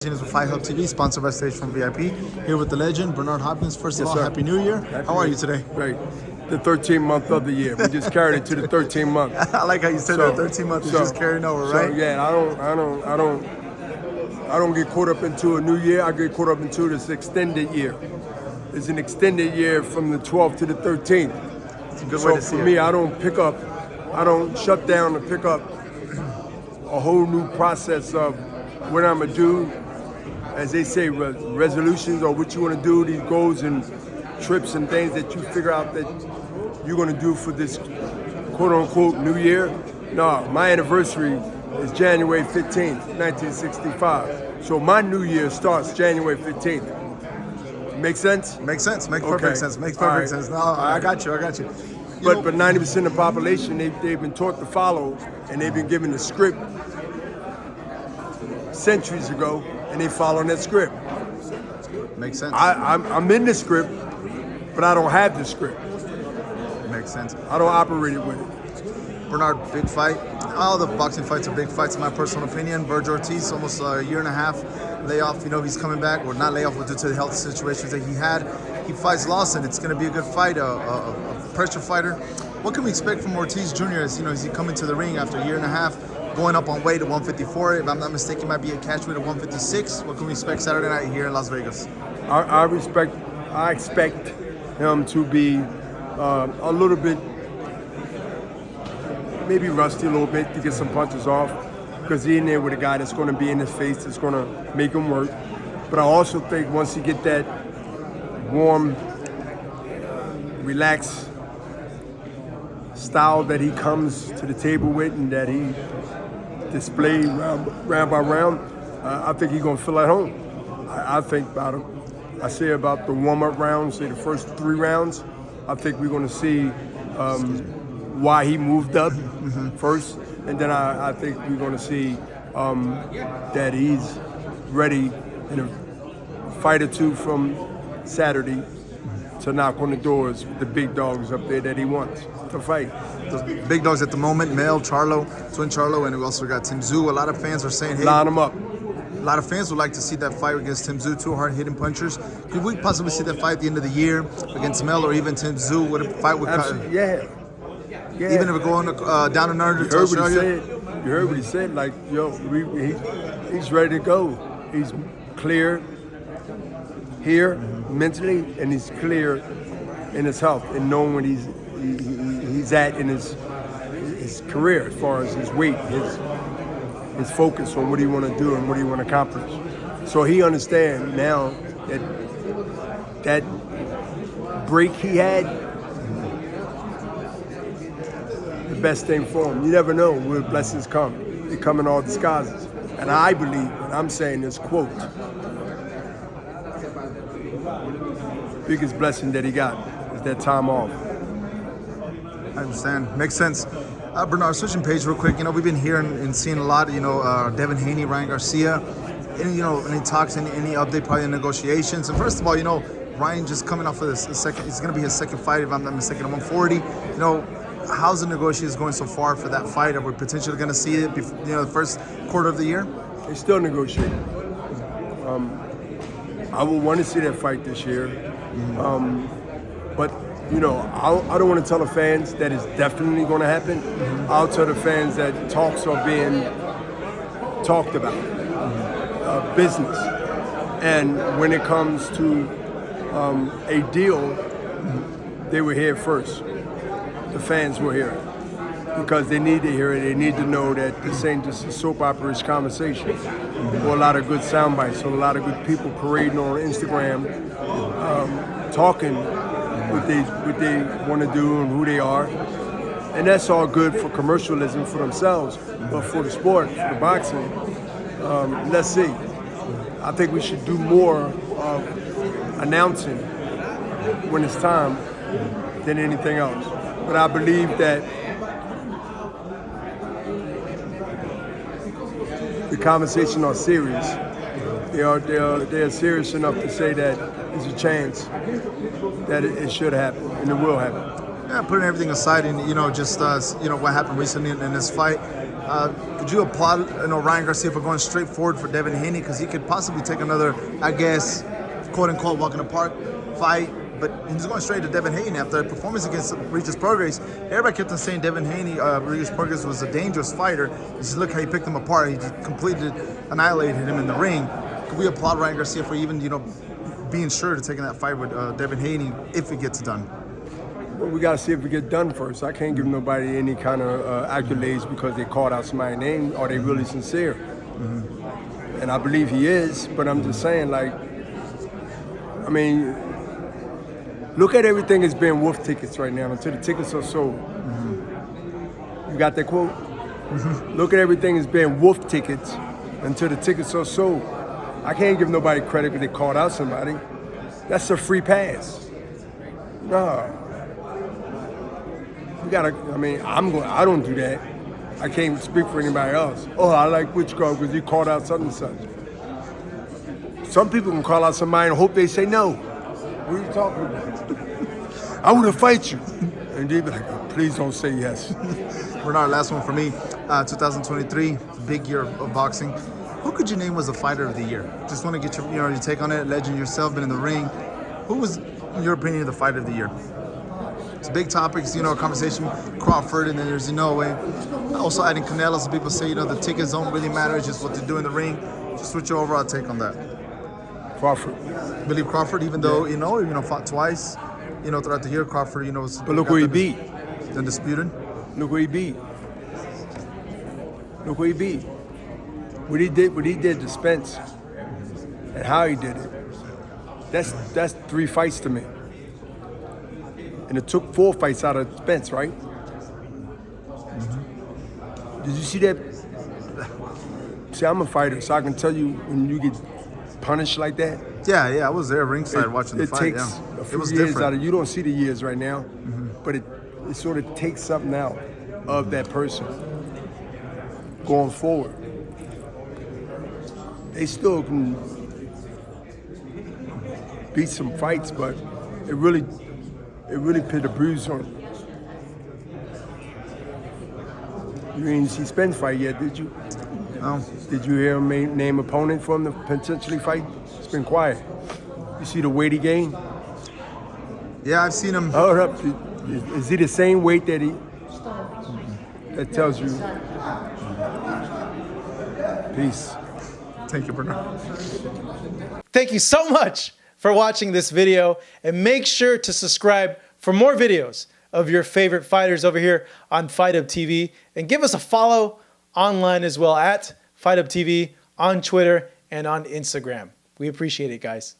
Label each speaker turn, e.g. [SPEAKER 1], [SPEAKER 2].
[SPEAKER 1] With Fight Hub TV, sponsored by stagefront.vip. Here with the legend, Bernard Hopkins. First of all, Happy New Year. How are you today?
[SPEAKER 2] Great. The 13th month of the year. We just carried it to the 13th month.
[SPEAKER 1] I like how you said that. 13 months is just carrying over, right?
[SPEAKER 2] So yeah, I don't get caught up into a new year. I get caught up into this extended year. It's an extended year from the 12th to the 13th.
[SPEAKER 1] It's a good way to see it.
[SPEAKER 2] So for me, I don't shut down to pick up a whole new process of what I'm gonna do. As they say, resolutions or what you want to do, these goals and trips and things that you figure out that you're going to do for this quote-unquote new year. No, my anniversary is January 15th, 1965. So my new year starts January 15th. Make sense?
[SPEAKER 1] Makes sense. Makes perfect sense. Makes perfect sense. No, I got you.
[SPEAKER 2] But 90% of the population, they've been taught to follow, and they've been given a script centuries ago, and they follow that script.
[SPEAKER 1] Makes sense.
[SPEAKER 2] I'm in the script, but I don't have the script.
[SPEAKER 1] Makes sense.
[SPEAKER 2] I don't operate it with it.
[SPEAKER 1] Bernard, big fight. All the boxing fights are big fights, in my personal opinion. Ortiz, almost a year and a half layoff. He's coming back, or not layoff, but due to the health situations that he had. He fights Lawson. It's going to be a good fight, a pressure fighter. What can we expect from Ortiz Jr. as he coming to the ring after a year and a half? Going up on weight at 154, if I'm not mistaken, might be a catch weight at 156. What can we expect Saturday night here in Las Vegas?
[SPEAKER 2] I expect him to be a little bit, maybe rusty a little bit to get some punches off, because he's in there with a guy that's going to be in his face, that's going to make him work. But I also think once he get that warm, relaxed style that he comes to the table with and that he display round by round, I think he's gonna feel at home. I think about him. I say about the warm-up rounds, say the first 3 rounds, I think we're gonna see why he moved up first, and then I think we're gonna see that he's ready in a fight or two from Saturday to knock on the doors with the big dogs up there that he wants to fight.
[SPEAKER 1] The big dogs at the moment, Mel, Charlo, Twin Charlo, and we also got Tim Tszyu. A lot of fans are saying, hey,
[SPEAKER 2] line them up.
[SPEAKER 1] A lot of fans would like to see that fight against Tim Tszyu, 2 hard-hitting punchers. Could we possibly see that fight at the end of the year against Mel or even Tim Tszyu? Would a fight with
[SPEAKER 2] Yeah.
[SPEAKER 1] Even if we're going down and under to Australia?
[SPEAKER 2] You heard what he said. Like, he's ready to go. He's clear here mentally, and he's clear in his health and knowing what he's at in his career as far as his weight, his focus on what he want to do and what he want to accomplish. So he understands now that break he had, the best thing for him. You never know where blessings come. They come in all disguises. And I believe what I'm saying is, quote, biggest blessing that he got is that time off.
[SPEAKER 1] I understand. Makes sense. Bernard, switching page real quick. We've been hearing and seeing a lot. Devin Haney, Ryan Garcia. Any talks, any update, probably in negotiations. And first of all, Ryan just coming off of this second. It's going to be his second fight, if I'm not mistaken, at 140. How's the negotiations going so far for that fight? Are we potentially going to see it before, the first quarter of the year?
[SPEAKER 2] They're still negotiating. I would want to see that fight this year. But I don't want to tell the fans that it's definitely going to happen. I'll tell the fans that talks are being talked about, business. And when it comes to a deal, they were here first. The fans were here because they need to hear it. They need to know that this ain't just a soap opera-ish conversation or a lot of good sound bites or a lot of good people parading on Instagram, talking what they want to do and who they are. And that's all good for commercialism for themselves, but for the sport, for the boxing, let's see. I think we should do more of announcing when it's time than anything else. But I believe that the conversation are serious. They are serious enough to say that there's a chance that it should happen and it will happen.
[SPEAKER 1] Yeah, putting everything aside and, just, what happened recently in this fight, could you applaud, Ryan Garcia for going straight forward for Devin Haney? Because he could possibly take another, I guess, quote-unquote, walk in the park fight, but he's going straight to Devin Haney after a performance against Regis Prograis. Everybody kept on saying Devin Haney, Regis Prograis was a dangerous fighter. Just look how he picked him apart. He just completely annihilated him in the ring. Could we applaud Ryan Garcia for even, being sure to taking that fight with Devin Haney if it gets done?
[SPEAKER 2] Well, we got to see if it get done first. I can't give nobody any kind of accolades because they called out somebody's name. Are they really sincere? Mm-hmm. And I believe he is, but I'm just saying, look at everything that's being wolf tickets right now until the tickets are sold. Mm-hmm. You got that quote? Mm-hmm. Look at everything that's being wolf tickets until the tickets are sold. I can't give nobody credit because they called out somebody. That's a free pass. No. You gotta, I don't do that. I can't speak for anybody else. Oh, I like which girl because he called out such and such. Some people can call out somebody and hope they say no. What are you talking about? I want to fight you. And they be like, oh, please don't say yes.
[SPEAKER 1] Bernard, last one for me. 2023, big year of boxing. Who could you name was the fighter of the year? Just want to get your take on it. Legend yourself, been in the ring. Who was, in your opinion, the fighter of the year? It's big topics, conversation. Crawford, and then there's also adding Canelo. Some people say, the tickets don't really matter. It's just what they do in the ring. Just what's your overall take on that?
[SPEAKER 2] Crawford.
[SPEAKER 1] Believe Crawford, even though fought twice, throughout the year. Crawford, was.
[SPEAKER 2] But look who he beat.
[SPEAKER 1] Undisputed.
[SPEAKER 2] Look who he beat. Look who he beat. What he did to Spence, and how he did it. That's 3 fights to me. And it took 4 fights out of Spence, right? Mm-hmm. Did you see that? See, I'm a fighter, so I can tell you when you get punished like that.
[SPEAKER 1] Yeah, I was there ringside watching the fight.
[SPEAKER 2] It takes a few
[SPEAKER 1] years
[SPEAKER 2] different. Out of you. Don't see the years right now, but it sort of takes something out of that person going forward. They still can beat some fights, but it really put a bruise on him. You didn't see Spence fight yet, did you?
[SPEAKER 1] No.
[SPEAKER 2] Did you hear him name opponent for him to potentially fight? It's been quiet. You see the weight he gained?
[SPEAKER 1] Yeah, I've seen him.
[SPEAKER 2] Hold up. Is he the same weight that he... That tells you... Peace.
[SPEAKER 1] Thank you, Bernard.
[SPEAKER 3] Thank you so much for watching this video, and make sure to subscribe for more videos of your favorite fighters over here on Fight Up TV, and give us a follow online as well at Fight Up TV on Twitter and on Instagram. We appreciate it, guys.